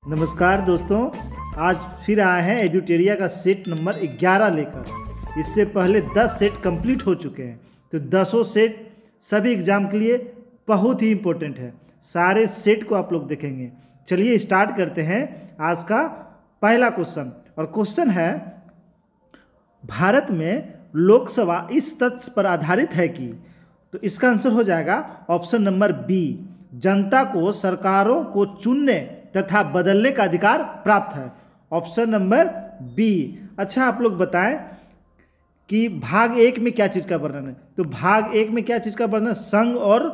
नमस्कार दोस्तों, आज फिर आए हैं एजुटेरिया का सेट नंबर 11 लेकर। इससे पहले 10 सेट कंप्लीट हो चुके हैं, तो 10 सेट सभी एग्जाम के लिए बहुत ही इम्पोर्टेंट है। सारे सेट को आप लोग देखेंगे। चलिए स्टार्ट करते हैं आज का पहला क्वेश्चन। और क्वेश्चन है, भारत में लोकसभा इस तथ्य पर आधारित है कि, तो इसका आंसर हो जाएगा ऑप्शन नंबर बी, जनता को सरकारों को चुनने तथा बदलने का अधिकार प्राप्त है। Option number B. अच्छा, आप लोग बताएं कि भाग 1 में क्या चीज़ का वर्णन है। तो भाग 1 में क्या चीज़ का वर्णन? संघ और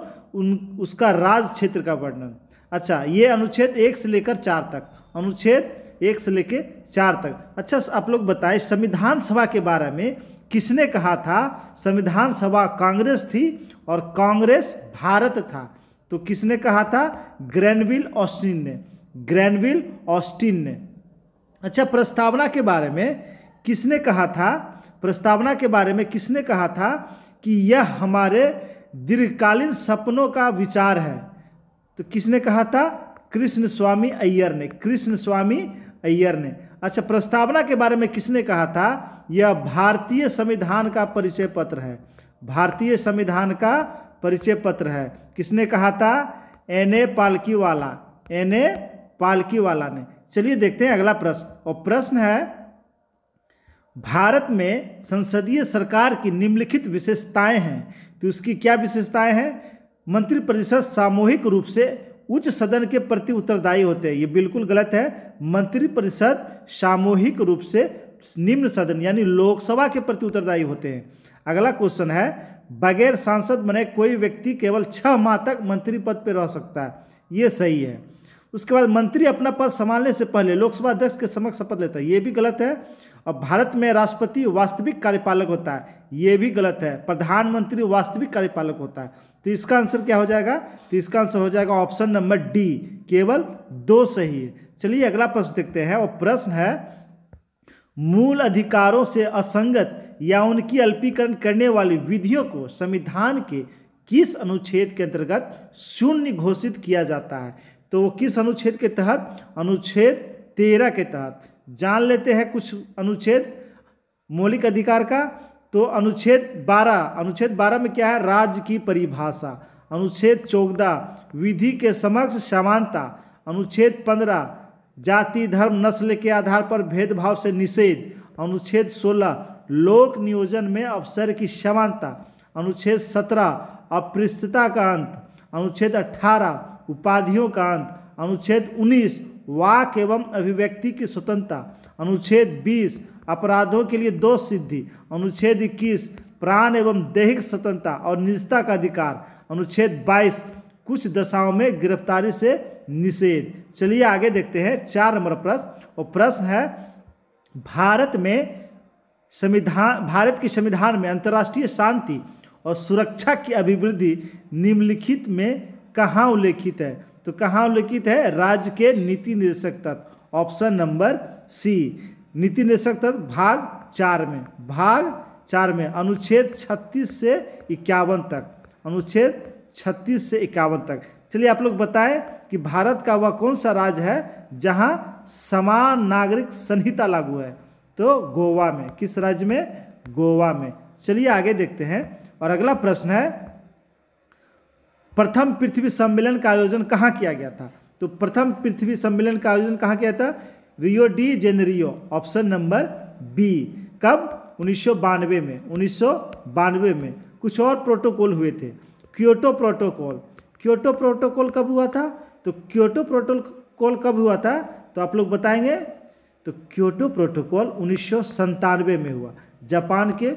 उसका राज क्षेत्र का वर्णन। अच्छा, ये अनुच्छेद 1 से लेकर 4 तक, अनुच्छेद 1 से लेकर 4 तक। अच्छा, आप लोग बताएं संविधान सभा के बारे में किसने कहा था? संविधान सभा कांग्रेस थी और कांग्रेस भारत था। तो किसने कहा था? ग्रैनविल ऑस्टिन ने, ग्रैनविल ऑस्टिन ने। अच्छा, प्रस्तावना के बारे में किसने कहा था? प्रस्तावना के बारे में किसने कहा था कि यह हमारे दीर्घकालीन सपनों का विचार है? तो किसने कहा था? कृष्ण स्वामी अय्यर ने, कृष्ण स्वामी अय्यर ने। अच्छा, प्रस्तावना के बारे में किसने कहा था? यह भारतीय संविधान का परिचय पत्र है, भारतीय संविधान का परिचय पत्र है। किसने कहा था? N.A. पालकीवाला, N.A. पालकीवाला ने। चलिए देखते हैं अगला प्रश्न। और प्रश्न है, भारत में संसदीय सरकार की निम्नलिखित विशेषताएं हैं। तो उसकी क्या विशेषताएं हैं? मंत्रिपरिषद सामूहिक रूप से उच्च सदन के प्रति उत्तरदायी होते हैं। ये बिल्कुल गलत है। मंत्रिपरिषद सामूहिक रूप से निम्न सदन यानी लोकसभा के प्रति उत्तरदायी होते हैं। अगला क्वेश्चन है, बगैर सांसद बने कोई व्यक्ति केवल 6 माह तक मंत्री पद पर रह सकता है। ये सही है। उसके बाद मंत्री अपना पद संभालने से पहले लोकसभा अध्यक्ष के समक्ष शपथ लेता है। ये भी गलत है। और भारत में राष्ट्रपति वास्तविक कार्यपालक होता है। ये भी गलत है। प्रधानमंत्री वास्तविक कार्यपालक होता है। तो इसका आंसर क्या हो जाएगा? तो इसका आंसर हो जाएगा ऑप्शन नंबर डी, केवल 2 सही है। चलिए अगला प्रश्न देखते हैं। और प्रश्न है, मूल अधिकारों से असंगत या उनकी अल्पीकरण करने वाली विधियों को संविधान के किस अनुच्छेद के अंतर्गत शून्य घोषित किया जाता है? तो वो किस अनुच्छेद के तहत? अनुच्छेद 13 के तहत। जान लेते हैं कुछ अनुच्छेद मौलिक अधिकार का। तो अनुच्छेद 12 में क्या है? राज्य की परिभाषा। अनुच्छेद 14 विधि के समक्ष समानता। अनुच्छेद 15 जाति धर्म नस्ल के आधार पर भेदभाव से निषेध। अनुच्छेद 16 लोक नियोजन में अवसर की समानता। अनुच्छेद 17 अपृष्ठता का अंत। अनुच्छेद 18 उपाधियों का अंत। अनुच्छेद 19 वाक एवं अभिव्यक्ति की स्वतंत्रता। अनुच्छेद 20 अपराधों के लिए दोष सिद्धि। अनुच्छेद 21 प्राण एवं दैहिक स्वतंत्रता और निजता का अधिकार। अनुच्छेद 22 कुछ दशाओं में गिरफ्तारी से निषेध। चलिए आगे देखते हैं 4 नंबर प्रश्न। और प्रश्न है, भारत की संविधान में अंतर्राष्ट्रीय शांति और सुरक्षा की अभिवृद्धि निम्नलिखित में कहाँ उल्लेखित है? तो कहाँ उल्लेखित है? राज्य के नीति निर्देशक तत्व। ऑप्शन नंबर सी, नीति निर्देशक तत्व भाग 4 में, भाग 4 में अनुच्छेद 36 से 51 तक, अनुच्छेद 36 से 51 तक। चलिए आप लोग बताएं कि भारत का वह कौन सा राज्य है जहां समान नागरिक संहिता लागू है? तो गोवा में। किस राज्य में? गोवा में। चलिए आगे देखते हैं। और अगला प्रश्न है, प्रथम पृथ्वी सम्मेलन का आयोजन कहाँ किया गया था? तो प्रथम पृथ्वी सम्मेलन का आयोजन कहाँ किया था? Rio de Janeiro. Option number B. कब? 1992 में, 1992 में। कुछ और प्रोटोकॉल हुए थे। क्योटो प्रोटोकॉल, क्योटो प्रोटोकॉल कब हुआ था? तो क्योटो प्रोटोकॉल कब हुआ था? तो आप लोग बताएंगे। तो क्योटो प्रोटोकॉल 1997 में हुआ, जापान के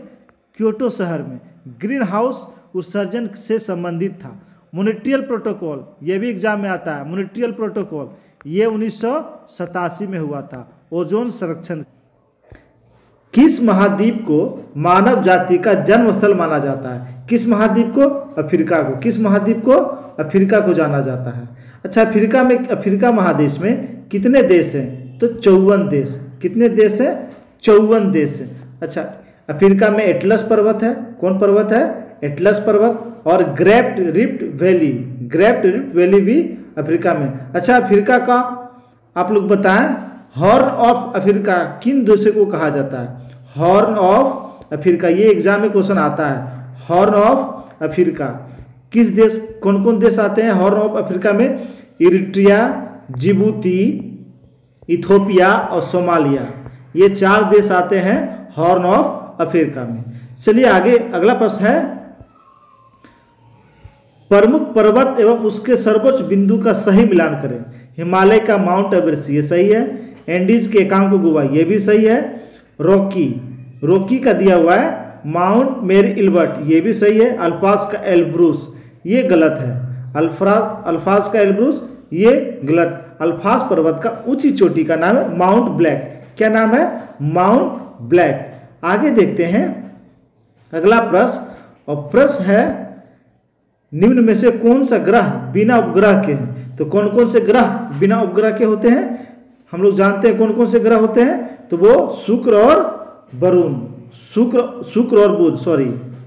क्योटो शहर में। ग्रीन हाउस उत्सर्जन से संबंधित था। मॉन्ट्रियल प्रोटोकॉल, ये भी एग्जाम में आता है। मॉन्ट्रियल प्रोटोकॉल ये 1987 में हुआ था। ओजोन संरक्षण। किस महाद्वीप को मानव जाति का जन्म स्थल माना जाता है? किस महाद्वीप को? अफ्रीका को। किस महाद्वीप को? अफ्रीका को जाना जाता है। अच्छा, अफ्रीका महादेश में कितने देश हैं? तो 54 देश। कितने देश हैं? 54 देश हैं। अच्छा, अफ्रीका में एटलस पर्वत है। कौन पर्वत है? एटलस पर्वत। और ग्रेट रिफ्ट वैली भी अफ्रीका में। अच्छा, अफ्रीका का आप लोग बताएं, हॉर्न ऑफ अफ्रीका किन देशों को कहा जाता है? हॉर्न ऑफ अफ्रीका, ये एग्जाम में क्वेश्चन आता है। हॉर्न ऑफ अफ्रीका किस देश, कौन कौन देश आते हैं हॉर्न ऑफ अफ्रीका में? इरिट्रिया, जिबूती, इथोपिया और सोमालिया, ये 4 देश आते हैं हॉर्न ऑफ अफ्रीका में। चलिए आगे, अगला प्रश्न है, प्रमुख पर्वत एवं उसके सर्वोच्च बिंदु का सही मिलान करें। हिमालय का माउंट एवरेस्ट, ये सही है। एंडीज के एकांकोगुआ, ये भी सही है। रॉकी का दिया हुआ है माउंट मेरी इल्बर्ट, ये भी सही है। अल्पास का एल्ब्रूस, ये गलत है। अल्फाज का एल्ब्रूस, ये गलत। अल्फाज पर्वत का ऊंची चोटी का नाम है माउंट ब्लैक। क्या नाम है? Mount black. आगे देखते हैं अगला प्रश्न, और प्रश्न है, निम्न में से कौन सा ग्रह बिना उपग्रह के हैं? तो कौन कौन से ग्रह बिना उपग्रह के होते हैं? हम लोग जानते हैं कौन कौन से ग्रह होते हैं, तो वो शुक्र और वरुण, शुक्र और बुध,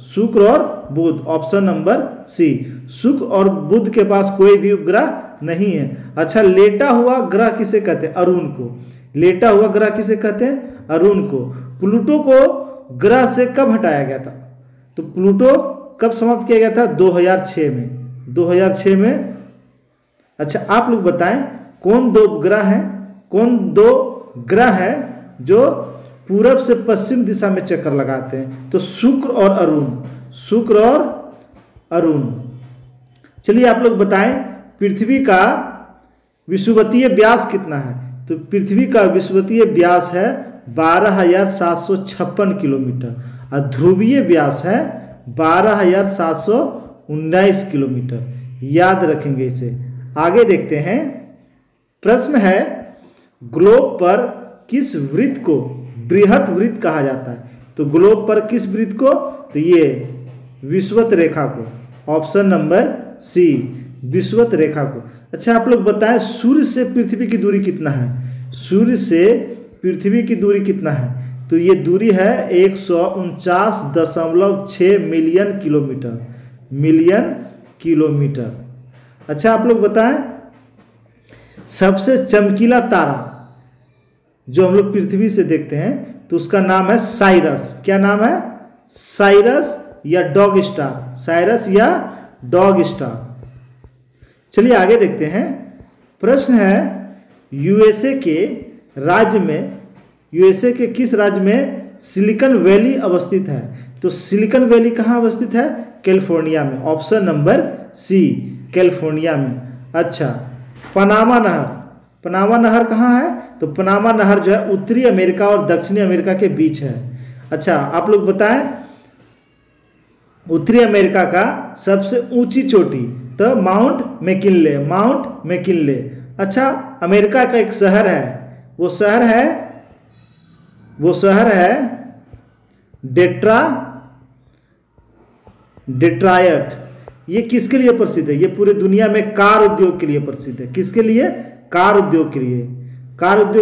शुक्र और बुध, ऑप्शन नंबर सी। शुक्र और बुध के पास कोई भी उपग्रह नहीं है। अच्छा, लेटा हुआ ग्रह किसे कहते हैं? अरुण को। लेटा हुआ ग्रह किसे कहते हैं? अरुण को। प्लूटो को ग्रह से कब हटाया गया था? तो प्लूटो कब समाप्त किया गया था? 2006 में। 2006 में। अच्छा, आप लोग बताएं, कौन 2 ग्रह हैं, कौन 2 ग्रह हैं जो पूरब से पश्चिम दिशा में चक्कर लगाते हैं? तो शुक्र और अरुण, शुक्र और अरुण। चलिए आप लोग बताएं, पृथ्वी का विषुवतीय व्यास कितना है? तो पृथ्वी का विषुवतीय व्यास है 12,756 किलोमीटर और ध्रुवीय व्यास है 12,719 किलोमीटर। याद रखेंगे इसे। आगे देखते हैं, प्रश्न है, ग्लोब पर किस वृत्त को बृहत वृत्त कहा जाता है? तो ग्लोब पर किस वृत्त को? तो ये विषुवत रेखा को, ऑप्शन नंबर सी, विषुवत रेखा को। अच्छा, आप लोग बताएं, सूर्य से पृथ्वी की दूरी कितना है? सूर्य से पृथ्वी की दूरी कितना है? तो ये दूरी है 149.6 मिलियन किलोमीटर। अच्छा, आप लोग बताएं, सबसे चमकीला तारा जो हम लोग पृथ्वी से देखते हैं तो उसका नाम है साइरस। क्या नाम है? साइरस या डॉग स्टार, साइरस या डॉग स्टार। चलिए आगे देखते हैं, प्रश्न है, यूएसए के किस राज्य में सिलिकॉन वैली अवस्थित है? तो सिलिकॉन वैली कहाँ अवस्थित है? कैलिफोर्निया में, ऑप्शन नंबर सी, कैलिफोर्निया में। अच्छा, पनामा नहर कहाँ है? तो पनामा नहर जो है उत्तरी अमेरिका और दक्षिणी अमेरिका के बीच है। अच्छा, आप लोग बताएं, उत्तरी अमेरिका का सबसे ऊंची चोटी तो माउंट मैकिनले। अच्छा, अमेरिका का एक शहर है, वो शहर है डेट्रायट। ये किसके लिए प्रसिद्ध है? ये पूरे दुनिया में कार उद्योग के लिए प्रसिद्ध है। किसके लिए? कार उद्योग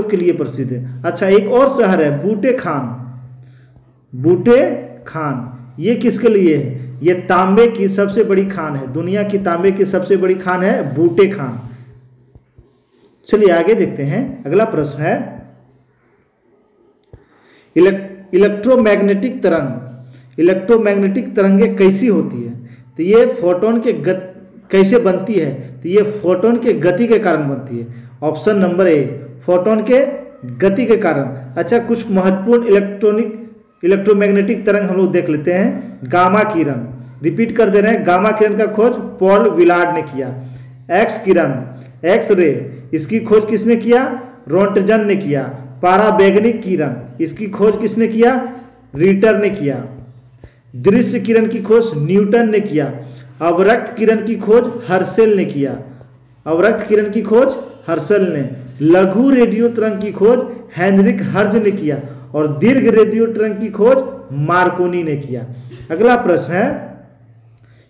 के लिए प्रसिद्ध है। अच्छा, एक और शहर है बूटे खान, ये किसके लिए है? ये तांबे की सबसे बड़ी खान है, दुनिया की तांबे की सबसे बड़ी खान है बूटे खान। चलिए आगे देखते हैं, अगला प्रश्न है, इलेक्ट्रोमैग्नेटिक तरंगें कैसी होती है? तो ये फोटोन के कैसे बनती है? तो ये फोटोन के गति के कारण बनती है, ऑप्शन नंबर ए, फोटोन के गति के कारण। अच्छा, कुछ महत्वपूर्ण इलेक्ट्रोमैग्नेटिक तरंग हम लोग देख लेते हैं। गामा किरण, रिपीट कर दे रहे हैं, गामा किरण का खोज पॉल विलार्ड ने किया। एक्स किरण, एक्स रे, इसकी खोज किसने किया? रोंटजन ने किया। पराबैंगनिक किरण, इसकी खोज किसने किया? रीटर ने किया। दृश्य किरण की खोज न्यूटन ने किया। अवरक्त किरण की खोज हर्शेल ने किया। लघु रेडियो तरंग की खोज हेनरिक हर्ज ने किया और दीर्घ रेडियो तरंग की खोज मार्कोनी ने किया। अगला प्रश्न है,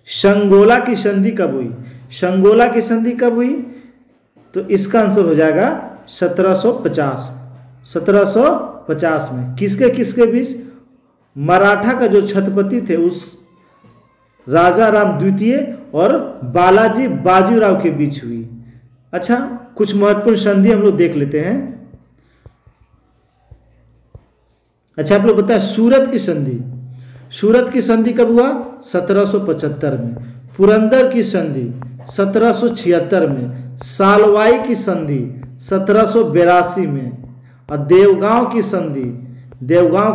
संगोला की संधि कब हुई? तो इसका आंसर हो जाएगा 1750 में। किसके बीच? मराठा का जो छत्रपति थे उस राजा राम द्वितीय और बालाजी बाजीराव के बीच हुई। अच्छा, कुछ महत्वपूर्ण संधि हम लोग देख लेते हैं। अच्छा, आप लोग बताएं सूरत की संधि। सूरत की संधि कब हुआ? 1775 में। पुरंदर की संधि 1776 में। सालवाई की संधि 1782 में। और देवगांव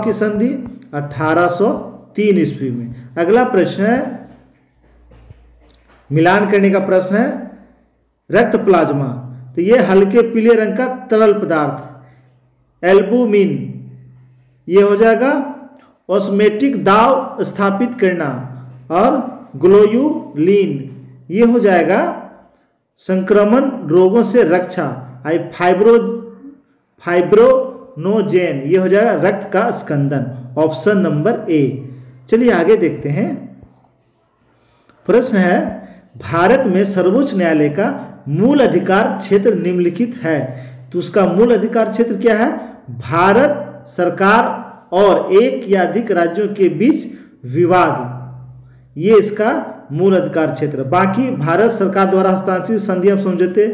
की संधि 1803 ईस्वी में। अगला प्रश्न है, मिलान करने का प्रश्न है, रक्त प्लाज्मा। तो ये हल्के पीले रंग का तरल पदार्थ एल्बुमिन, ये हो जाएगा। ऑस्मेटिक दाव स्थापित करना। और ग्लोयुलिन, ये हो जाएगा संक्रमण रोगों से रक्षा। फाइब्रोनोजेन, ये हो जाएगा रक्त का स्कंदन। Option number A. चलिए आगे देखते हैं। प्रश्न है, भारत में सर्वोच्च न्यायालय का मूल अधिकार क्षेत्र निम्नलिखित है। तो उसका मूल अधिकार क्षेत्र क्या है? भारत सरकार और एक या अधिक राज्यों के बीच विवाद, ये इसका मूल अधिकार क्षेत्र। बाकी भारत सरकार द्वारा हस्ताक्षरित संधियां समझौते,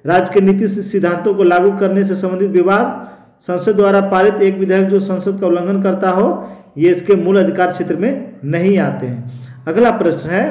राज्य के नीति सिद्धांतों को लागू करने से संबंधित विवाद, संसद द्वारा पारित एक विधेयक जो संसद का उल्लंघन करता हो, ये इसके मूल अधिकार क्षेत्र में नहीं आते हैं। अगला प्रश्न है,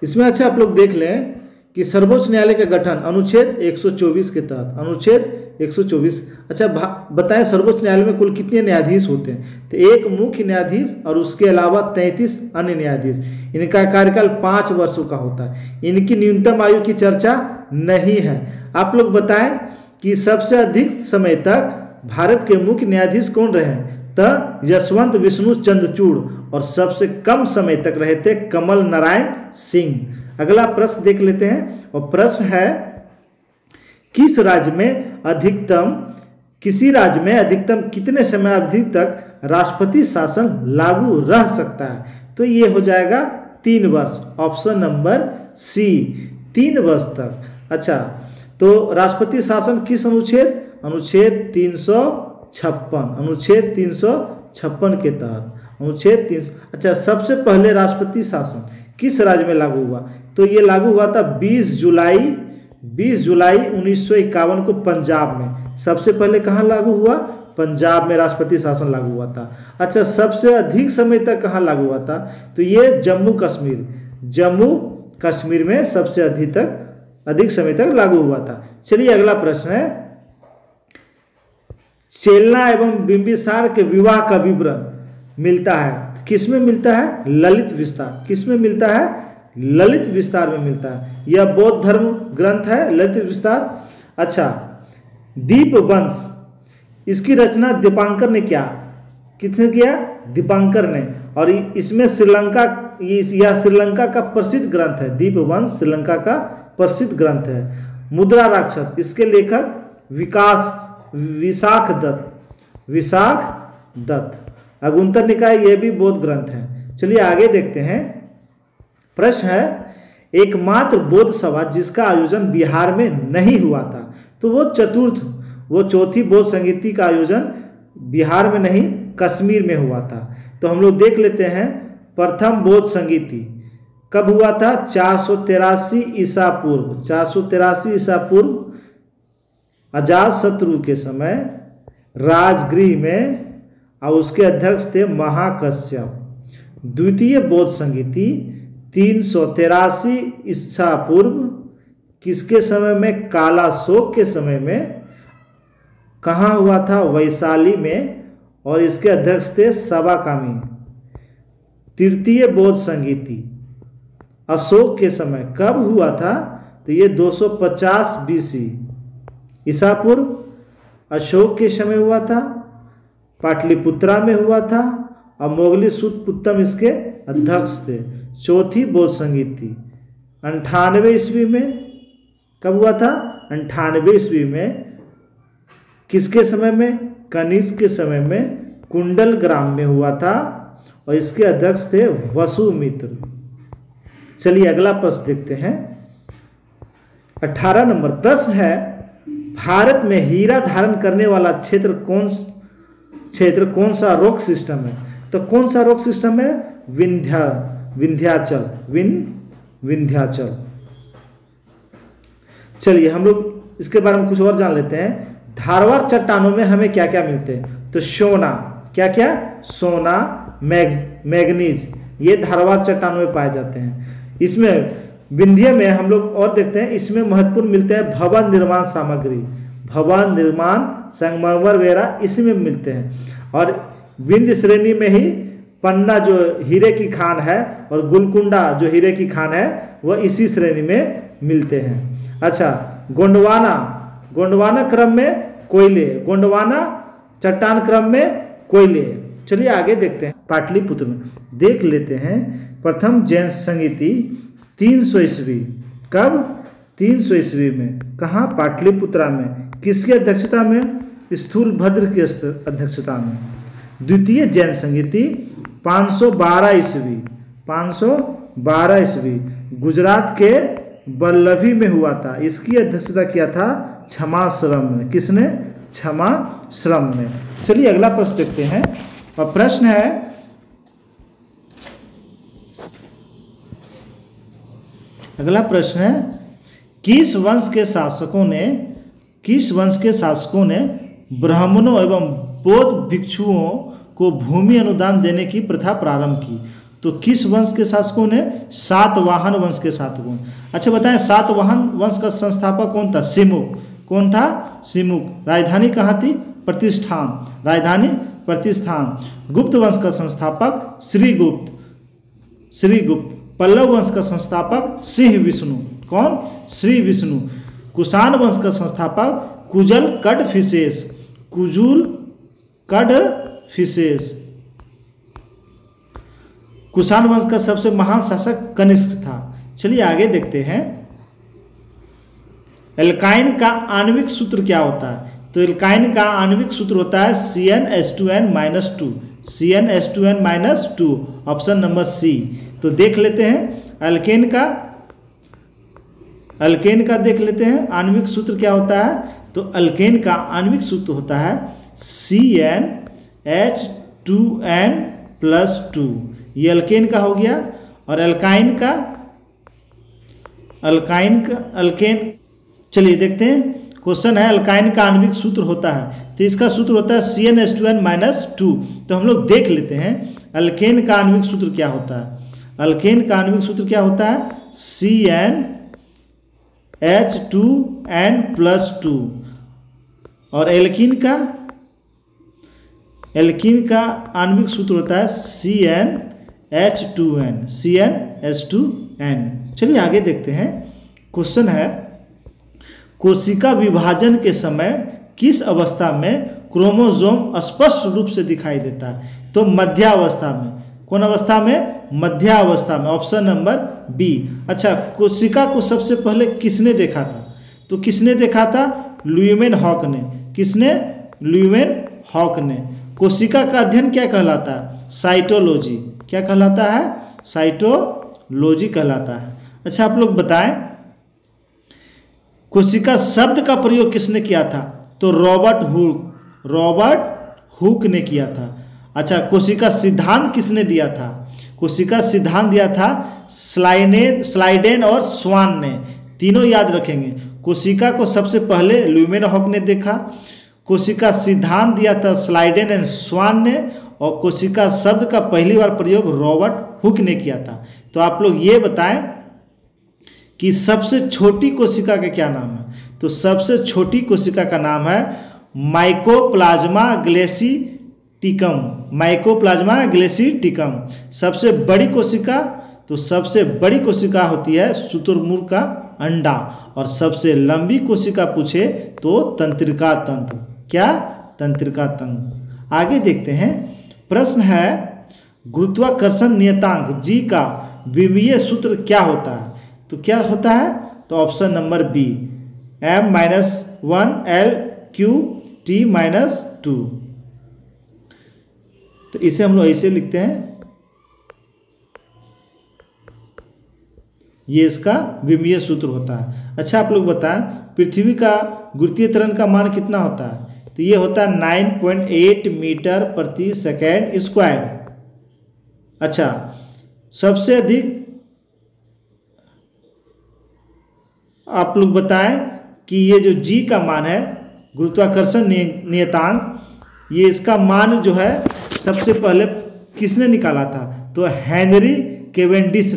इसमें अच्छा आप लोग देख लें कि सर्वोच्च न्यायालय का गठन अनुच्छेद 124 के तहत, अनुच्छेद 124। अच्छा बताएं सर्वोच्च न्यायालय में कुल कितने न्यायाधीश होते हैं? तो एक मुख्य न्यायाधीश और उसके अलावा 33 अन्य न्यायाधीश। इनका कार्यकाल 5 वर्षों का होता है। इनकी न्यूनतम आयु की चर्चा नहीं है। आप लोग बताएं कि सबसे अधिक समय तक भारत के मुख्य न्यायाधीश कौन रहे? तो यशवंत विष्णु चंद्रचूड़। और सबसे कम समय तक रहे थे कमल नारायण सिंह। अगला प्रश्न देख लेते हैं। और प्रश्न है, किसी राज्य में अधिकतम कितने समय अवधि तक राष्ट्रपति शासन लागू रह सकता है? तो ये हो जाएगा 3 वर्ष। ऑप्शन नंबर सी, 3 वर्ष तक। अच्छा, तो राष्ट्रपति शासन किस अनुच्छेद? अनुच्छेद 356, अनुच्छेद 356 के तहत, अनुच्छेद 300। अच्छा, सबसे पहले राष्ट्रपति शासन किस राज्य में लागू हुआ? तो ये लागू हुआ था 20 जुलाई 1951 को पंजाब में। सबसे पहले कहाँ लागू हुआ? पंजाब में राष्ट्रपति शासन लागू हुआ था। अच्छा, सबसे अधिक समय तक कहाँ लागू हुआ था? तो ये जम्मू कश्मीर में सबसे अधिक समय तक लागू हुआ था। चलिए अगला प्रश्न है, चेलना एवं बिंबिसार के विवाह का विवरण मिलता है, किसमें मिलता है? ललित विस्तार। किसमें मिलता है? ललित विस्तार में मिलता है। यह बौद्ध धर्म ग्रंथ है ललित विस्तार। अच्छा, दीपवंश, इसकी रचना दीपांकर ने किसने किया? दीपांकर ने। और इसमें श्रीलंका का प्रसिद्ध ग्रंथ है। दीपवंश श्रीलंका का प्रसिद्ध ग्रंथ है। मुद्रा राक्षस, इसके लेखक विशाख दत्त। अगुंतर निकाय, यह भी बौद्ध ग्रंथ है। चलिए आगे देखते हैं। प्रश्न है, एकमात्र बौद्ध सभा जिसका आयोजन बिहार में नहीं हुआ था, तो वो चौथी बौद्ध संगीति का आयोजन बिहार में नहीं कश्मीर में हुआ था। तो हम लोग देख लेते हैं। प्रथम बौद्ध संगीति कब हुआ था? 483 ईसा पूर्व। 483 ईसा पूर्व अजातशत्रु के समय राजगृह में, और उसके अध्यक्ष थे महाकश्यप। द्वितीय बौद्ध संगीति 383 ईसा पूर्व किसके समय में? कालाशोक के समय में। कहाँ हुआ था? वैशाली में। और इसके अध्यक्ष थे सवाकामी। तृतीय बौद्ध संगीति अशोक के समय कब हुआ था? तो ये 250 BC ईसा पूर्व अशोक के समय हुआ था, पाटलिपुत्रा में हुआ था। और मोगली सुतपुत्तम इसके अध्यक्ष थे। चौथी बौद्ध संगीति 98 ईस्वी में कब हुआ था? 98 ईस्वी में। किसके समय में? कनिष्क के समय में कुंडल ग्राम में हुआ था। और इसके अध्यक्ष थे वसुमित्र। चलिए अगला प्रश्न देखते हैं। 18 नंबर प्रश्न है, भारत में हीरा धारण करने वाला क्षेत्र कौन सा रोक सिस्टम है? तो कौन सा रोक सिस्टम है? विंध्याचल। चलिए हम लोग इसके बारे में कुछ और जान लेते हैं। धारवाड़ चट्टानों में हमें क्या क्या मिलते हैं? तो सोना, क्या क्या? सोना, मैग्नीज, ये धारवाड़ चट्टानों में पाए जाते हैं। इसमें विंध्य में हम लोग और देखते हैं, इसमें महत्वपूर्ण मिलते हैं भवन निर्माण सामग्री, भवन निर्माण संगमरमर वगैरह इसमें मिलते हैं। और विंध्य श्रेणी में ही पन्ना जो हीरे की खान है और गुलकुंडा जो हीरे की खान है वह इसी श्रेणी में मिलते हैं। अच्छा, गोंडवाना, गोंडवाना क्रम में कोयले, गोंडवाना चट्टान क्रम में कोयले। चलिए आगे देखते हैं। पाटलिपुत्र में देख लेते हैं, प्रथम जैन संगीति 300 ईस्वी, कब? 300 ईस्वी में। कहाँ? पाटलिपुत्रा में। किसकी अध्यक्षता में? स्थूलभद्र की अध्यक्षता में। द्वितीय जैन संगीति 512 ईस्वी, 512 ईस्वी गुजरात के बल्लभी में हुआ था। इसकी अध्यक्षता किया था क्षमाश्रम ने। किसने? क्षमाश्रम ने। चलिए अगला प्रश्न देखते हैं। और प्रश्न है, अगला प्रश्न है, किस वंश के शासकों ने ब्राह्मणों एवं बौद्ध भिक्षुओं को भूमि अनुदान देने की प्रथा प्रारंभ की? तो किस वंश के शासकों ने? सातवाहन वंश के शासकों। अच्छा बताएं, सातवाहन वंश का संस्थापक कौन था? सिमुक। कौन था? सिमुक। राजधानी कहाँ थी? प्रतिष्ठान, राजधानी प्रतिष्ठान। गुप्त वंश का संस्थापक श्रीगुप्त, श्रीगुप्त। पल्लव वंश का संस्थापक सिंह विष्णु। कौन? श्री विष्णु। कुषाण वंश का संस्थापक कुजल कडफिसेस, कुजुल कडफिसेस। कुषाण वंश का सबसे महान शासक कनिष्क था। चलिए आगे देखते हैं। एल्काइन का आणविक सूत्र क्या होता है? तो एल्काइन का आणविक सूत्र होता है CnH2n-2, CnH2n-2, ऑप्शन नंबर सी। तो देख लेते हैं अल्केन का देख लेते हैं आणविक सूत्र क्या होता है। तो अल्केन का आणविक सूत्र होता है CnH2n+2, ये अल्केन का हो गया। और अल्केन चलिए देखते हैं। क्वेश्चन है अल्काइन का आणविक सूत्र होता है, तो इसका सूत्र होता है CnH2n-2। तो हम लोग देख लेते हैं अल्केन का आणविक सूत्र क्या होता है। अल्केन का आणविक सूत्र क्या होता है? CnH2n+2। और एल्कीन का आणविक सूत्र होता है CnH2n। चलिए आगे देखते हैं। क्वेश्चन है, कोशिका विभाजन के समय किस अवस्था में क्रोमोसोम स्पष्ट रूप से दिखाई देता है? तो मध्यावस्था में। कौन अवस्था में? मध्यावस्था में, ऑप्शन नंबर बी। अच्छा, कोशिका को सबसे पहले किसने देखा था? तो किसने देखा था? ल्यूमेनहॉक ने। किसने? ल्यूमेनहॉक ने। कोशिका का अध्ययन क्या कहलाता है? साइटोलॉजी। क्या कहलाता है? साइटोलॉजी कहलाता है। अच्छा आप लोग बताएं, कोशिका शब्द का प्रयोग किसने किया था? तो रॉबर्ट हुक ने किया था। अच्छा, कोशिका सिद्धांत किसने दिया था? कोशिका सिद्धांत दिया था स्लाइडेन और स्वान ने। तीनों याद रखेंगे। कोशिका को सबसे पहले ल्यूमेनहॉक ने देखा, कोशिका सिद्धांत दिया था स्लाइडेन एंड स्वान ने, और कोशिका शब्द का पहली बार प्रयोग रॉबर्ट हुक ने किया था। तो आप लोग ये बताएं कि सबसे छोटी कोशिका का क्या नाम है? तो सबसे छोटी कोशिका का नाम है माइकोप्लाज्मा ग्लेसिटिकम, माइकोप्लाज्मा ग्लेसिटिकम। सबसे बड़ी कोशिका? तो सबसे बड़ी कोशिका होती है शुतुरमुर्ग का अंडा। और सबसे लंबी कोशिका पूछे तो तंत्रिका तंत्र। क्या? तंत्रिका तंत्र। आगे देखते हैं। प्रश्न है, गुरुत्वाकर्षण नियतांक G का विमीय सूत्र क्या होता है? तो क्या होता है? तो ऑप्शन नंबर बी, m-1l3t-2। तो इसे हम लोग ऐसे लिखते हैं, ये इसका विमीय सूत्र होता है। अच्छा आप लोग बताएं, पृथ्वी का गुरुत्वीय त्वरण का मान कितना होता है? तो ये होता है 9.8 मीटर प्रति सेकेंड स्क्वायर। अच्छा, सबसे अधिक आप लोग बताएं कि ये जो जी का मान है, गुरुत्वाकर्षण नियतांक, ये इसका मान जो है सबसे पहले किसने निकाला था? तो हेनरी केवेंडिश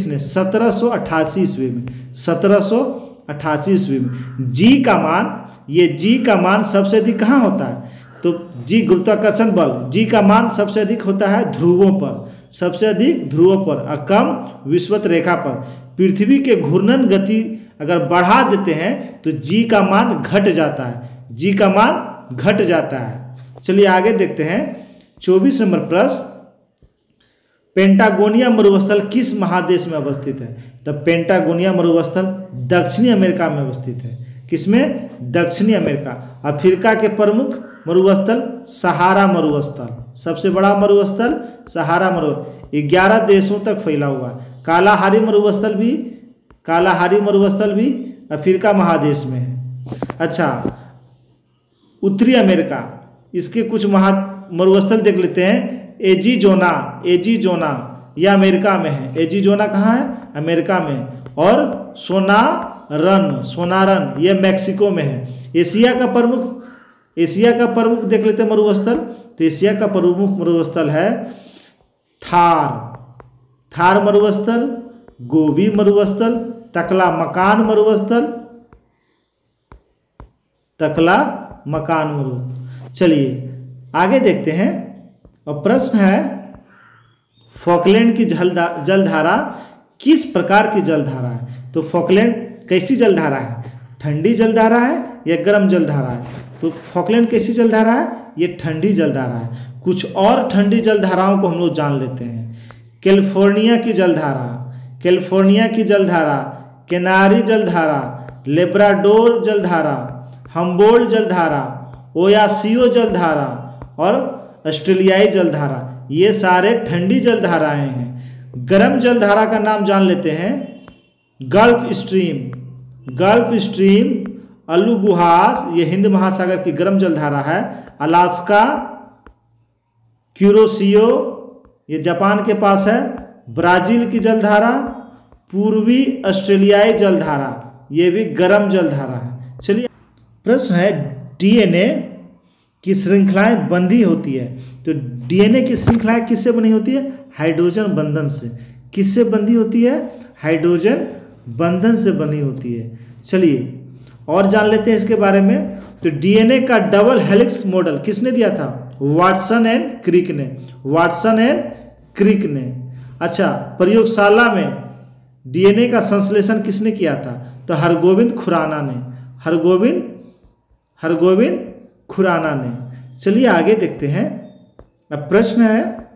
ने 1788 ईस्वी में, 1788 ईस्वी में जी का मान, ये जी का मान सबसे अधिक कहाँ होता है? तो जी गुरुत्वाकर्षण बल, जी का मान सबसे अधिक होता है ध्रुवों पर, सबसे अधिक ध्रुवों पर और कम विषुवत रेखा पर। पृथ्वी के घूर्णन गति अगर बढ़ा देते हैं तो जी का मान घट जाता है, जी का मान घट जाता है। चलिए आगे देखते हैं 24 नंबर प्रश्न, पेंटागोनिया मरुस्थल किस महादेश में अवस्थित है? तो पेंटागोनिया मरुस्थल दक्षिणी अमेरिका में अवस्थित है। किसमें? दक्षिणी अमेरिका। अफ्रीका के प्रमुख मरुस्थल सहारा मरुस्थल, सबसे बड़ा मरुस्थल सहारा 11 देशों तक फैला हुआ। कालाहारी मरुस्थल भी अफ्रीका महादेश में है। अच्छा, उत्तरी अमेरिका, इसके कुछ मरुस्थल देख लेते हैं। एजीजोना यह अमेरिका में है। एजीजोना कहाँ है? अमेरिका में। और सोनारन यह मैक्सिको में है। एशिया का प्रमुख देख लेते हैं मरुस्थल। तो एशिया का प्रमुख मरुस्थल है थार मरुस्थल, गोबी मरुस्थल, तकला मकान मरुस्थल। चलिए आगे देखते हैं। और प्रश्न है, फॉकलैंड की जलधारा किस प्रकार की जलधारा है? तो फॉकलैंड कैसी जलधारा है? ठंडी जलधारा है या गर्म जलधारा है? तो फॉकलैंड कैसी जलधारा है? ये ठंडी जलधारा है। कुछ और ठंडी जलधाराओं को हम लोग जान लेते हैं। कैलिफोर्निया की जलधारा, केनारी जलधारा, लेब्राडोर जलधारा, हम्बोल्ट जलधारा, ओयासियो जलधारा और ऑस्ट्रेलियाई जलधारा, ये सारे ठंडी जलधाराएं हैं। गर्म जलधारा का नाम जान लेते हैं। गल्फ स्ट्रीम, अलुगुहास, ये हिंद महासागर की गर्म जलधारा है। अलास्का, क्यूरोसियो, ये जापान के पास है। ब्राजील की जलधारा, पूर्वी ऑस्ट्रेलियाई जलधारा, ये भी गर्म जलधारा है। चलिए प्रश्न है, डीएनए की श्रृंखलाएं बंधी होती है। तो डीएनए की श्रृंखलाएं किससे बनी होती है? हाइड्रोजन बंधन से। किससे बंधी होती है? हाइड्रोजन बंधन से बंधी होती है। चलिए और जान लेते हैं इसके बारे में। तो डीएनए का डबल हेलिक्स मॉडल किसने दिया था? वाटसन एंड क्रिक ने। अच्छा, प्रयोगशाला में डीएनए का संश्लेषण किसने किया था? तो हरगोविंद खुराना ने। चलिए आगे देखते हैं। अब प्रश्न है,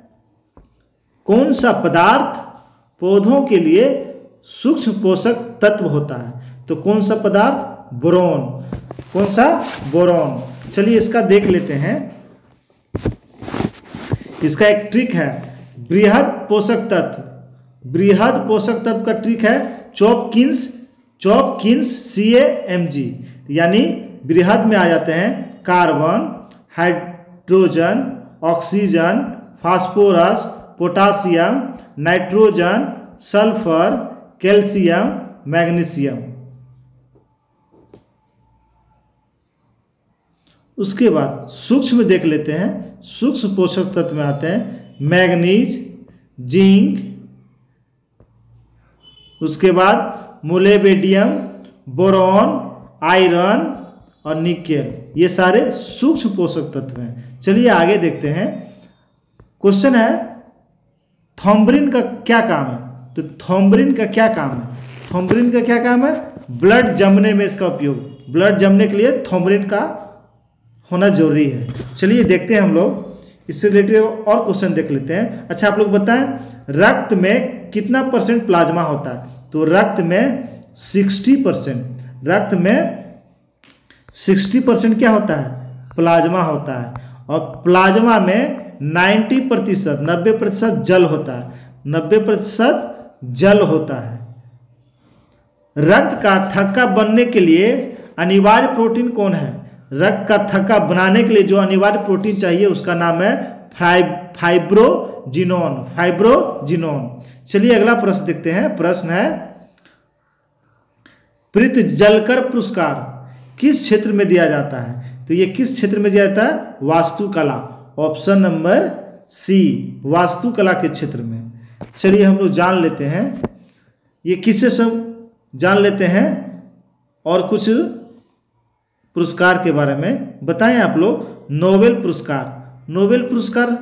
कौन सा पदार्थ पौधों के लिए सूक्ष्म पोषक तत्व होता है? तो कौन सा पदार्थ? बोरॉन। चलिए इसका देख लेते हैं। इसका एक ट्रिक है, बृहद पोषक तत्व का ट्रिक है चॉपकिंस CAMG, यानी बृहद में आ जाते हैं carbon, hydrogen, oxygen, phosphorus, potassium, nitrogen, sulphur, calcium, magnesium. उसके बाद सूक्ष्म देख लेते हैं। सूक्ष्म पोषक तत्व में आते हैं मैग्नीज, जिंक, उसके बाद मोलिब्डेनम, बोरॉन, आयरन और निकेल, ये सारे सूक्ष्म पोषक तत्व हैं। चलिए आगे देखते हैं। क्वेश्चन है, थॉम्बरिन का क्या काम है? तो थॉम्बरिन का क्या काम है? ब्लड जमने में इसका उपयोग, ब्लड जमने के लिए थॉम्बरिन का होना जरूरी है। चलिए देखते हैं हम लोग इससे रिलेटेड और क्वेश्चन देख लेते हैं। अच्छा, आप लोग बताएं, रक्त में कितना % प्लाज्मा होता है? तो रक्त में 60% क्या होता है? प्लाज्मा होता है। और प्लाज्मा में 90% जल होता है। 90% जल होता है। रक्त का थक्का बनने के लिए अनिवार्य प्रोटीन कौन है? रक्त का थक्का बनाने के लिए जो अनिवार्य प्रोटीन चाहिए उसका नाम है फाइब्रोजिनोन। चलिए अगला प्रश्न देखते हैं। प्रश्न है, प्रीत जलकर पुरस्कार किस क्षेत्र में दिया जाता है? तो ये किस क्षेत्र में दिया जाता है? वास्तुकला, ऑप्शन नंबर सी, वास्तुकला के क्षेत्र में। चलिए हम लोग जान लेते हैं ये किससे सब जान लेते हैं और कुछ पुरस्कार के बारे में बताएं आप लोग। नोबेल पुरस्कार, नोबेल पुरस्कार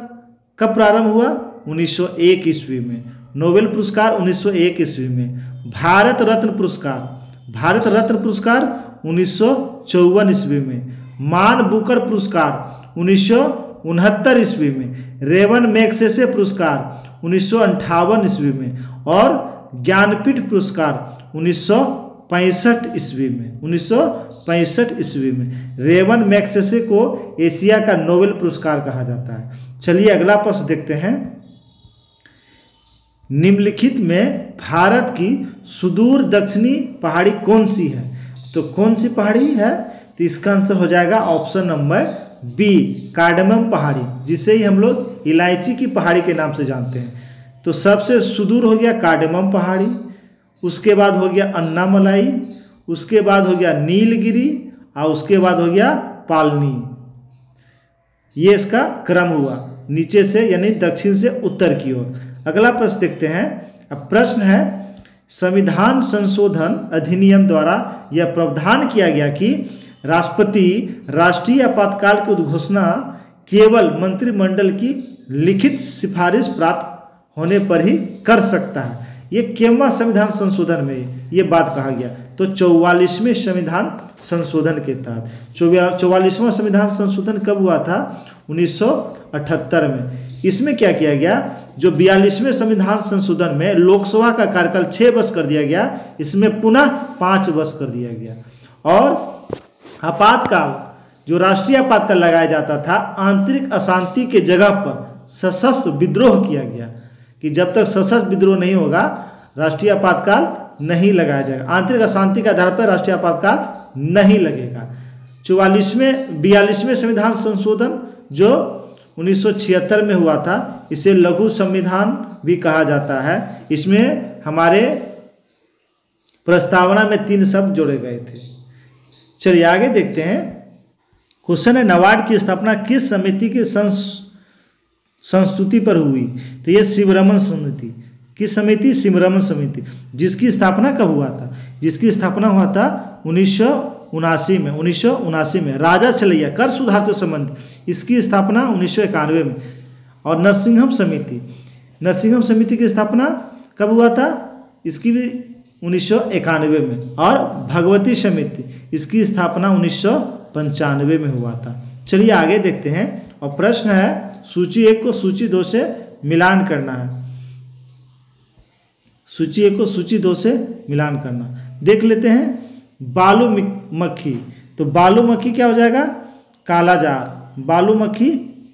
कब प्रारंभ हुआ? 1901 ईस्वी में। नोबेल पुरस्कार 1901 ईस्वी में। भारत रत्न पुरस्कार, भारत रत्न पुरस्कार 1954 ईस्वी में। मान बुकर पुरस्कार 1969 ईस्वी में। रेवन मैग्सेसे पुरस्कार 1958 ईस्वी में। और ज्ञानपीठ पुरस्कार 1965 ईस्वी में। 1965 ईस्वी में रेवन मैग्सेसे को एशिया का नोबेल पुरस्कार कहा जाता है। चलिए अगला प्रश्न देखते हैं। निम्नलिखित में भारत की सुदूर दक्षिणी पहाड़ी कौन सी है? तो कौन सी पहाड़ी है? तो इसका आंसर हो जाएगा ऑप्शन नंबर बी, कार्डमम पहाड़ी, जिसे ही हम लोग इलायची की पहाड़ी के नाम से जानते हैं। तो सबसे सुदूर हो गया कार्डमम पहाड़ी, उसके बाद हो गया अन्नामलाई, उसके बाद हो गया नीलगिरी और उसके बाद हो गया पालनी। ये इसका क्रम हुआ नीचे से यानी दक्षिण से उत्तर की ओर। अगला प्रश्न देखते हैं। अब प्रश्न है, संविधान संशोधन अधिनियम द्वारा यह प्रावधान किया गया कि राष्ट्रपति राष्ट्रीय आपातकाल की उद्घोषणा केवल मंत्रिमंडल की लिखित सिफारिश प्राप्त होने पर ही कर सकता है। ये केवल संविधान संशोधन में ये बात कहा गया। तो 44वें संविधान संशोधन के तहत, 44वां संविधान संशोधन कब हुआ था? 1978 में। इसमें क्या किया गया? जो 42वें संविधान संशोधन में लोकसभा का कार्यकाल 6 वर्ष कर दिया गया, इसमें पुनः 5 वर्ष कर दिया गया। और आपातकाल, जो राष्ट्रीय आपातकाल लगाया जाता था, आंतरिक अशांति के जगह पर सशस्त्र विद्रोह किया गया कि जब तक सशस्त्र विद्रोह नहीं होगा राष्ट्रीय आपातकाल नहीं लगाया जाएगा। आंतरिक अशांति के आधार पर राष्ट्रीय आपातकाल नहीं लगेगा। 42वें संविधान संशोधन जो 1976 में हुआ था, इसे लघु संविधान भी कहा जाता है। इसमें हमारे प्रस्तावना में 3 शब्द जोड़े गए थे। चलिए आगे देखते हैं। क्वेश्चन है, नाबार्ड की स्थापना किस समिति के संस्तुति पर हुई? तो ये शिवरमन समिति। किस समिति? शिवरमन समिति। जिसकी स्थापना कब हुआ था? जिसकी स्थापना हुआ था 1979 में। राजा चलैया कर सुधार से संबंधित, इसकी स्थापना 1991 में। और नरसिंहम समिति, नरसिंहम समिति की स्थापना कब हुआ था? इसकी भी 1991 में। और भगवती समिति, इसकी स्थापना 1995 में हुआ था। चलिए आगे देखते हैं। और प्रश्न है, सूची 1 को सूची 2 से मिलान करना है। सूची 1 को सूची 2 से मिलान करना। देख लेते हैं। बालू मक्खी, तो बालू मक्खी क्या हो जाएगा? कालाजार, बालू मक्खी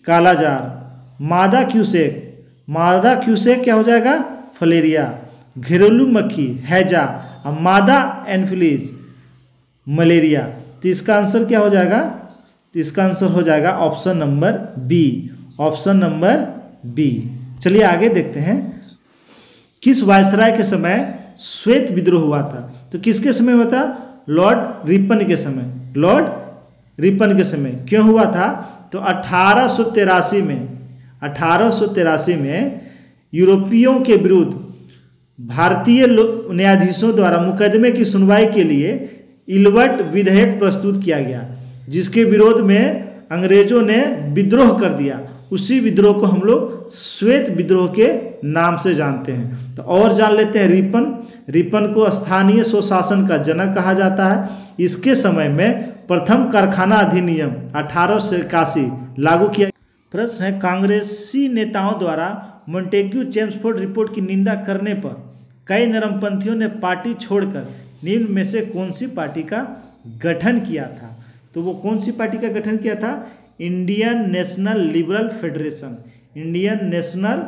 कालाजार। मादा क्यूसेक, मादा क्यूसेक क्या हो जाएगा? फलेरिया। घरेलू मक्खी हैजा और मादा एनफिलीज मलेरिया। तो इसका आंसर क्या हो जाएगा? तो इसका आंसर हो जाएगा option number B, option number B. चलिए आगे देखते हैं। किस वायसराय के समय श्वेत विद्रोह हुआ था? तो किसके समय हुआ था? लॉर्ड रिपन के समय, लॉर्ड रिपन के समय। क्यों हुआ था? तो 1883 में यूरोपियों के विरुद्ध भारतीय न्यायाधीशों द्वारा मुकदमे की सुनवाई के लिए इल्बर्ट विधेयक प्रस्तुत किया गया, जिसके विरोध में अंग्रेजों ने विद्रोह कर दिया। उसी विद्रोह को हम लोग श्वेत विद्रोह के नाम से जानते हैं। तो और जान लेते हैं रिपन। रिपन को स्थानीय स्वशासन का जनक कहा जाता है। इसके समय में प्रथम कारखाना अधिनियम 1881 लागू किया। प्रश्न है, कांग्रेसी नेताओं द्वारा मोंटेग्यू चेम्सफोर्ड रिपोर्ट की निंदा करने पर कई नरमपंथियों ने पार्टी छोड़कर निम्न में से कौन सी पार्टी का गठन किया था? तो वो कौन सी पार्टी का गठन किया था? Indian national liberal federation, Indian national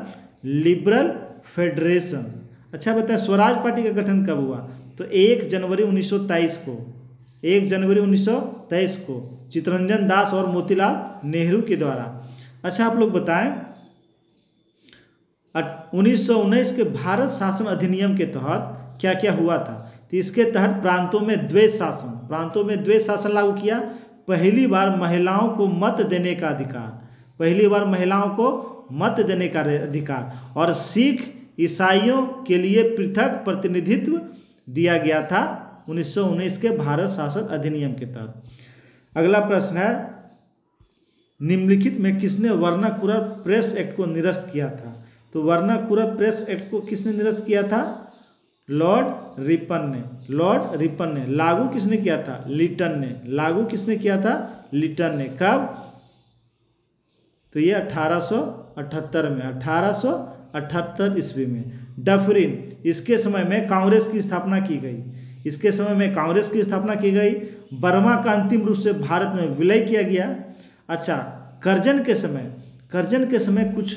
liberal federation. अच्छा बताएं, स्वराज पार्टी का गठन कब हुआ? तो 1 जनवरी 1923 को, 1 जनवरी 1923 को चित्तरंजन दास और मोतीलाल नेहरू के द्वारा। अच्छा आप लोग बताएं, 1919 के भारत शासन अधिनियम के तहत क्या क्या हुआ था? तो इसके तहत प्रांतों में द्वैत शासन लागू किया। पहली बार महिलाओं को मत देने का अधिकार, और सिख ईसाइयों के लिए पृथक प्रतिनिधित्व दिया गया था 1919 के भारत शासन अधिनियम के तहत। अगला प्रश्न है, निम्नलिखित में किसने वर्नाकुलर प्रेस एक्ट को निरस्त किया था? तो वर्नाकुलर प्रेस एक्ट को किसने निरस्त किया था? लॉर्ड रिपन ने। लागू किसने किया था? लिटन ने। कब? तो ये 1878 में, 1878 ईस्वी में। डफरिन, इसके समय में कांग्रेस की स्थापना की गई। बर्मा का अंतिम रूप से भारत में विलय किया गया। अच्छा, कर्जन के समय कुछ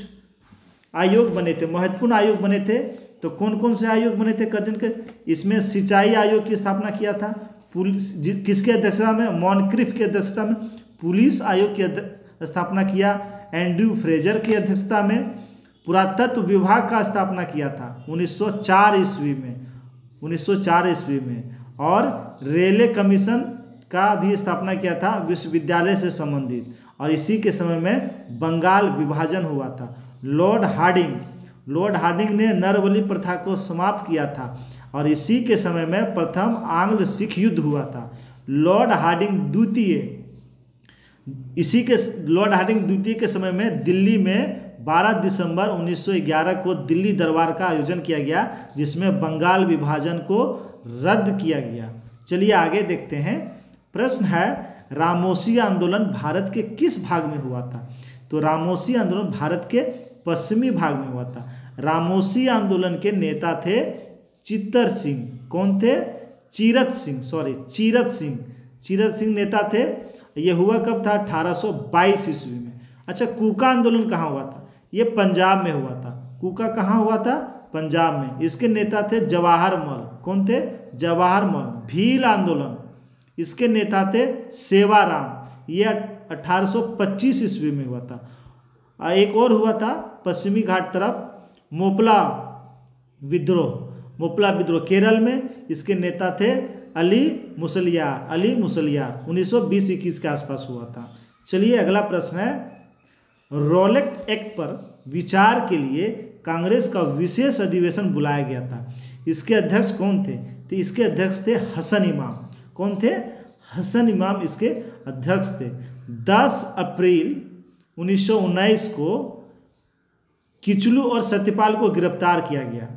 आयोग बने थे, महत्वपूर्ण आयोग बने थे। तो कौन कौन से आयोग बने थे कर्जन के? इसमें सिंचाई आयोग की स्थापना किया था। पुलिस किसके अध्यक्षता में? मॉनक्रिफ की अध्यक्षता में। पुलिस आयोग की स्थापना किया एंड्रयू फ्रेजर की अध्यक्षता में। पुरातत्व विभाग का स्थापना किया था 1904 ईस्वी में। और रेले कमीशन का भी स्थापना किया था विश्वविद्यालय से संबंधित। और इसी के समय में बंगाल विभाजन हुआ था। लॉर्ड हार्डिंग ने नरबली प्रथा को समाप्त किया था। और इसी के समय में प्रथम आंग्ल सिख युद्ध हुआ था। लॉर्ड हार्डिंग द्वितीय के समय में दिल्ली में 12 दिसंबर 1911 को दिल्ली दरबार का आयोजन किया गया, जिसमें बंगाल विभाजन को रद्द किया गया। चलिए आगे देखते हैं। प्रश्न है, रामोसी आंदोलन भारत के किस भाग में हुआ था? तो रामोसी आंदोलन भारत के पश्चिमी भाग में हुआ था। रामोसी आंदोलन के नेता थे चित्तर सिंह। कौन थे? चीरत सिंह नेता थे। ये हुआ कब था? 1822 ईस्वी में। अच्छा, कूका आंदोलन कहाँ हुआ था? ये पंजाब में हुआ था। कूका कहाँ हुआ था? पंजाब में। इसके नेता थे जवाहर मल। कौन थे? जवाहर मल। भील आंदोलन, इसके नेता थे सेवाराम। ये 1825 ईस्वी में हुआ था। एक और हुआ था पश्चिमी घाट तरफ, मोपला विद्रोह केरल में। इसके नेता थे अली मुसलियार 1920-21 के आसपास हुआ था। चलिए अगला प्रश्न है, रॉलेट एक्ट पर विचार के लिए कांग्रेस का विशेष अधिवेशन बुलाया गया था। इसके अध्यक्ष कौन थे? तो इसके अध्यक्ष थे हसन इमाम। कौन थे? हसन इमाम इसके अध्यक्ष थे। 10 अप्रैल 1919 को किचलू और सत्यपाल को गिरफ्तार किया गया।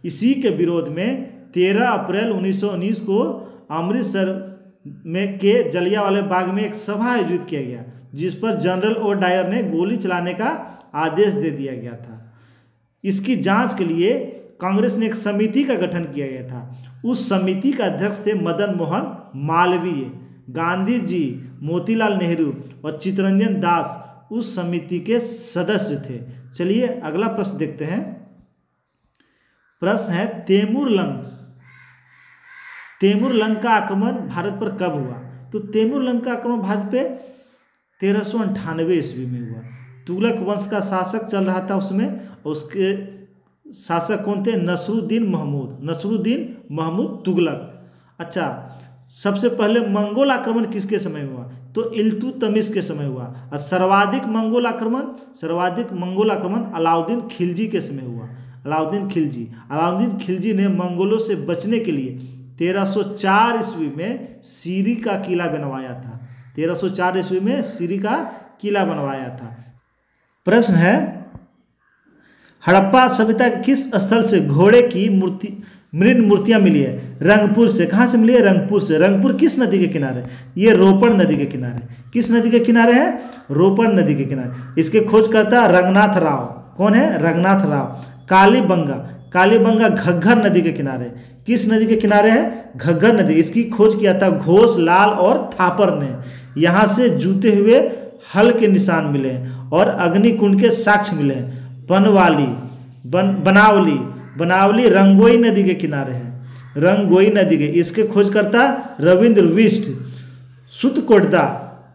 इसी के विरोध में 13 अप्रैल 1919 को अमृतसर में के जलियांवाला बाग में एक सभा आयोजित किया गया, जिस पर जनरल ओ डायर ने गोली चलाने का आदेश दे दिया गया था। इसकी जांच के लिए कांग्रेस ने एक समिति का गठन किया गया था। उस समिति का अध्यक्ष थे मदन मोहन मालवीय। गांधी जी, मोतीलाल नेहरू और चित्तरंजन दास उस समिति के सदस्य थे। चलिए अगला प्रश्न देखते हैं। प्रश्न है, तैमूर लंग का आक्रमण भारत पर कब हुआ? तो तैमूर लंग का आक्रमण भारत पे 1398 ईस्वी में हुआ। तुगलक वंश का शासक चल रहा था उसमें, उसके शासक कौन थे? नसरुद्दीन महमूद तुगलक। अच्छा, सबसे पहले मंगोल आक्रमण किसके समय हुआ? तो इल्तुतमिश के समय हुआ। और सर्वाधिक मंगोल आक्रमण अलाउद्दीन खिलजी के समय हुआ। अलाउद्दीन खिलजी ने मंगोलों से बचने के लिए 1304 ईस्वी में सीरी का किला बनवाया था। 1304 ईस्वी में सीरी का किला बनवाया था। प्रश्न है, हड़प्पा सभ्यता के किस स्थल से घोड़े की मृण मूर्तियां मिली है? रंगपुर से। कहाँ से मिली है? रंगपुर से। रंगपुर किस नदी के किनारे? ये रोपड़ नदी के किनारे। किस नदी के किनारे है? रोपड़ नदी के किनारे। इसके खोजकर्ता रंगनाथ राव। कौन है? रंगनाथ राव। कालीबंगा घग्गर नदी के किनारे। किस नदी के किनारे है? घग्गर नदी। इसकी खोज किया था घोष, लाल और थापर ने। यहाँ से जूते हुए हल के निशान मिले और अग्निकुंड के साक्ष्य मिले। बनावली रंगोई नदी के किनारे है। इसके खोजकर्ता रविंद्र विष्ट। सुतकोटदा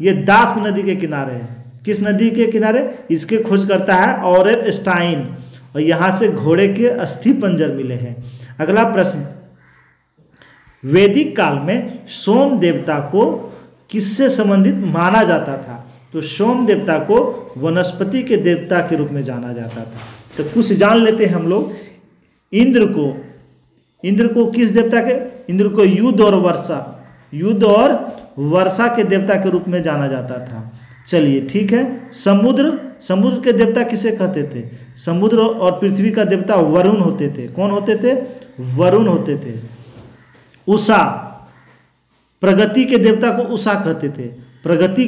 ये दास्क नदी के किनारे है। किस नदी के किनारे? इसके खोजकर्ता है ऑरेल स्टाइन। और यहाँ से घोड़े के अस्थि पंजर मिले हैं। अगला प्रश्न, वैदिक काल में सोम देवता को किससे संबंधित माना जाता था? तो सोम देवता को वनस्पति के देवता के रूप में जाना जाता था। तो कुछ जान लेते हैं हम लोग। इंद्र को किस देवता के? इंद्र को युद्ध और वर्षा के देवता के रूप में जाना जाता था। चलिए ठीक है। समुद्र के देवता किसे कहते थे? समुद्र और पृथ्वी का देवता वरुण होते थे। कौन होते थे? वरुण होते थे। उषा, प्रगति के देवता को उषा कहते थे। प्रगति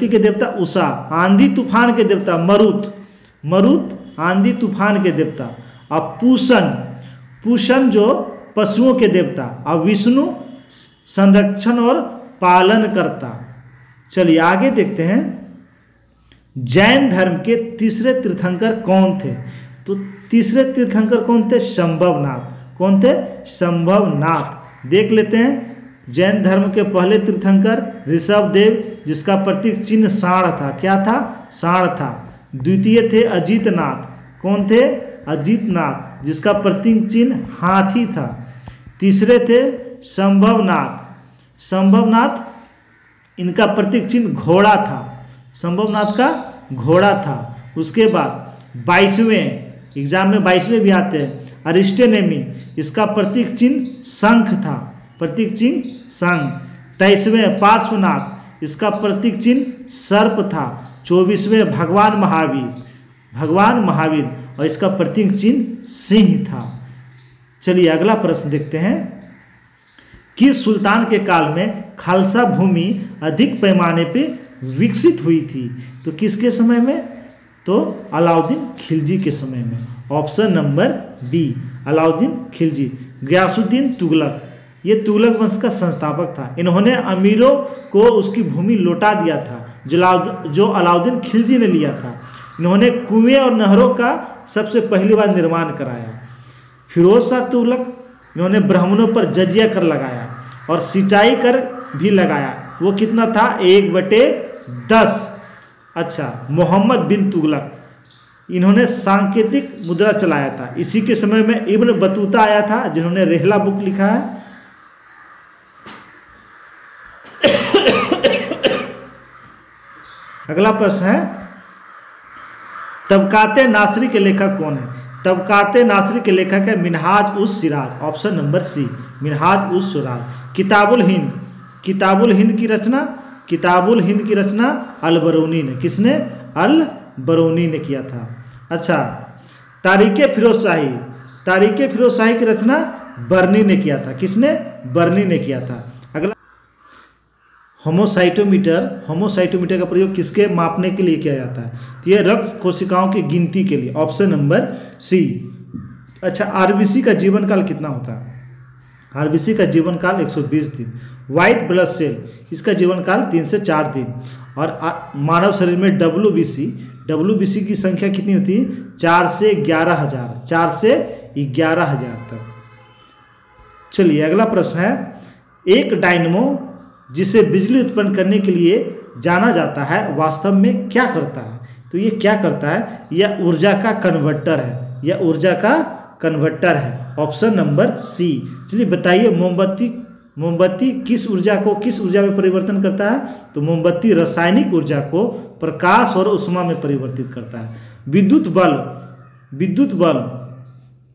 के देवता उषा। आंधी तूफान के देवता मरुत आंधी तूफान के देवता। अब पूषण जो पशुओं के देवता। अब विष्णु संरक्षण और पालन करता। चलिए आगे देखते हैं। जैन धर्म के तीसरे तीर्थंकर कौन थे? तो तीसरे तीर्थंकर कौन थे? संभवनाथ। कौन थे? संभवनाथ। देख लेते हैं। जैन धर्म के पहले तीर्थंकर ऋषभदेव, जिसका प्रतीक चिन्ह सांड था। क्या था? सांड था। द्वितीय थे अजितनाथ। कौन थे? अजितनाथ, जिसका प्रतीक चिन्ह हाथी था। तीसरे थे संभवनाथ, इनका प्रतीक चिन्ह घोड़ा था। संभवनाथ का घोड़ा था। उसके बाद 22वें एग्जाम में 22वें भी आते हैं, अरिस्टेनेमी, इसका प्रतीक चिन्ह शंख था। प्रतीक चिन्ह शंख। 23वें पार्श्वनाथ, इसका प्रतीक चिन्ह सर्प था। 24वें भगवान महावीर, और इसका प्रतीक चिन्ह सिंह था। चलिए अगला प्रश्न देखते हैं। किस सुल्तान के काल में खालसा भूमि अधिक पैमाने पे विकसित हुई थी? तो किसके समय में? तो अलाउद्दीन खिलजी के समय में। Option number B, Alauddin Khilji. Ghiyasuddin Tughlaq, ये तुगलक वंश का संस्थापक था। इन्होंने अमीरों को उसकी भूमि लौटा दिया था जो अलाउद्दीन खिलजी ने लिया था। इन्होंने कुएं और नहरों का सबसे पहली बार निर्माण कराया। फिरोज शाह तुगलक, इन्होंने ब्राह्मणों पर जजिया कर लगाया और सिंचाई कर भी लगाया। वो कितना था? 1/10। अच्छा, मोहम्मद बिन तुगलक, इन्होंने सांकेतिक मुद्रा चलाया था। इसी के समय में इब्न बतूता आया था, जिन्होंने रेहला बुक लिखा है। अगला प्रश्न है, तबकाते नासरी के लेखक कौन है? तबकाते नासरी के लेखक है Minhaj us Siraj. Option number C, Minhaj us Siraj. किताबुल Hind की रचना अल-बरूनी ने, किसने? अल-बरूनी ने किया था। अच्छा, तारीखे फिरोज शाही की रचना बर्नी ने किया था। किसने? बर्नी ने किया था। अगला, होमोसाइटोमीटर का प्रयोग किसके मापने के लिए किया जाता है? तो यह रक्त कोशिकाओं की गिनती के लिए। Option number C. अच्छा, आरबीसी का जीवन काल कितना होता है? आरबीसी का जीवन काल 120 दिन। व्हाइट ब्लड सेल, इसका जीवन काल 3 से 4 दिन। और मानव शरीर में डब्ल्यूबीसी की संख्या कितनी होती है? 4 से 11,000 तक। चलिए अगला प्रश्न है, एक डायनमो जिसे बिजली उत्पन्न करने के लिए जाना जाता है वास्तव में क्या करता है? तो ये क्या करता है? यह ऊर्जा का कन्वर्टर है। Option number C. चलिए बताइए, मोमबत्ती किस ऊर्जा में परिवर्तन करता है? तो मोमबत्ती रासायनिक ऊर्जा को प्रकाश और ऊष्मा में परिवर्तित करता है।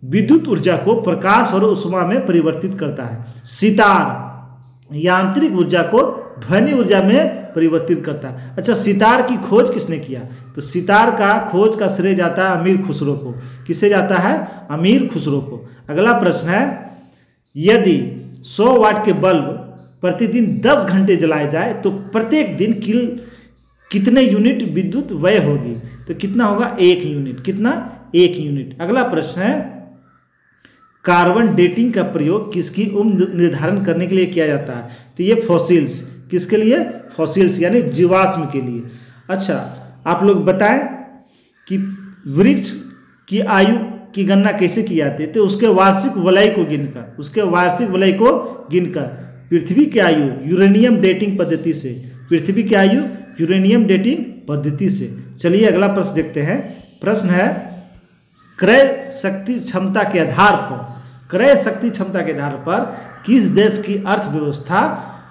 विद्युत ऊर्जा को प्रकाश और ऊष्मा में परिवर्तित करता है। सितार यांत्रिक ऊर्जा को ध्वनि ऊर्जा में परिवर्तित करता है। अच्छा, सितार की खोज किसने किया? तो सितार का खोज का श्रेय जाता है अमीर खुसरो को। किसे जाता है? अमीर खुसरो को। अगला प्रश्न है, यदि 100 वाट के बल्ब प्रतिदिन 10 घंटे जलाए जाए तो प्रत्येक दिन कितने यूनिट विद्युत व्यय होगी? तो कितना होगा? 1 यूनिट। कितना? 1 यूनिट। अगला प्रश्न है, कार्बन डेटिंग का प्रयोग किसकी उम्र निर्धारण करने के लिए किया जाता है? तो ये फॉसिल्स, किसके लिए? फॉसिल्स यानी जीवाश्म के लिए। अच्छा, आप लोग बताएं कि वृक्ष की आयु की गणना कैसे की जाती है? तो उसके वार्षिक वलय को गिनकर पृथ्वी की आयु यूरेनियम डेटिंग पद्धति से। चलिए अगला प्रश्न देखते हैं। प्रश्न है, क्रय शक्ति क्षमता के आधार पर किस देश की अर्थव्यवस्था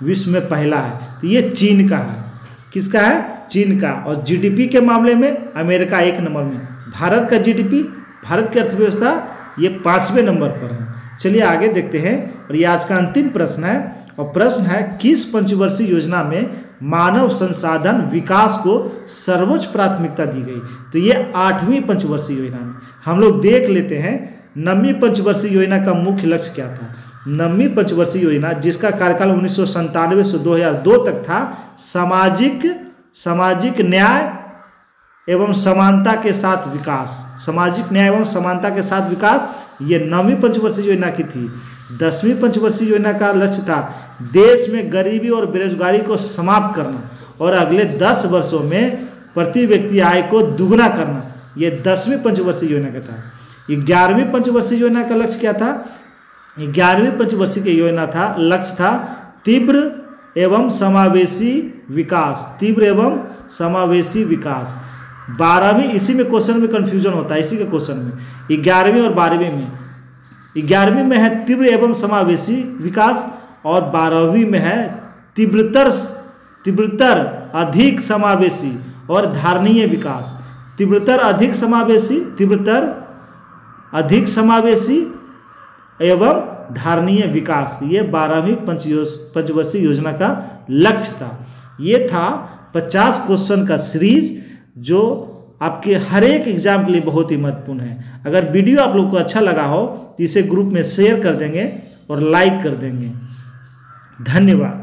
विश्व में पहला है? तो ये चीन का है। किसका है? चीन का। और जीडीपी के मामले में अमेरिका 1 नंबर में। भारत का जीडीपी, भारत की अर्थव्यवस्था ये 5वें नंबर पर है। चलिए आगे देखते हैं। और ये आज का अंतिम प्रश्न है, और प्रश्न है किस पंचवर्षीय योजना में मानव संसाधन विकास को सर्वोच्च प्राथमिकता दी गई? तो ये 8वीं पंचवर्षीय योजना में। हम लोग देख लेते हैं 9वीं पंचवर्षीय योजना का मुख्य लक्ष्य क्या था। 9वीं पंचवर्षीय योजना, जिसका कार्यकाल 1997 से 2002 तक था, सामाजिक न्याय एवं समानता के साथ विकास, सामाजिक न्याय एवं समानता के साथ विकास, ये 9वीं पंचवर्षीय योजना की थी। 10वीं पंचवर्षीय योजना का लक्ष्य था देश में गरीबी और बेरोजगारी को समाप्त करना और अगले 10 वर्षों में प्रति व्यक्ति आय को दुगना करना। ये 10वीं पंचवर्षीय योजना का था। 11वीं पंचवर्षीय योजना का लक्ष्य क्या था? 11वीं पंचवर्षीय की योजना था, लक्ष्य था तीव्र एवं समावेशी विकास, तीव्र एवं समावेशी विकास। 12वीं, इसी में क्वेश्चन में कंफ्यूजन होता है, इसी के क्वेश्चन में 11वीं और 12वीं में। 11वीं में है तीव्र एवं समावेशी विकास और 12वीं में है तीव्रतर अधिक समावेशी और धारणीय विकास। तीव्रतर अधिक समावेशी एवं धारणीय विकास, ये 12वीं पंचवर्षीय योजना का लक्ष्य था। ये था 50 क्वेश्चन का सीरीज जो आपके हर एक एग्जाम के लिए बहुत ही महत्वपूर्ण है। अगर वीडियो आप लोग को अच्छा लगा हो तो इसे ग्रुप में शेयर कर देंगे और लाइक कर देंगे। धन्यवाद।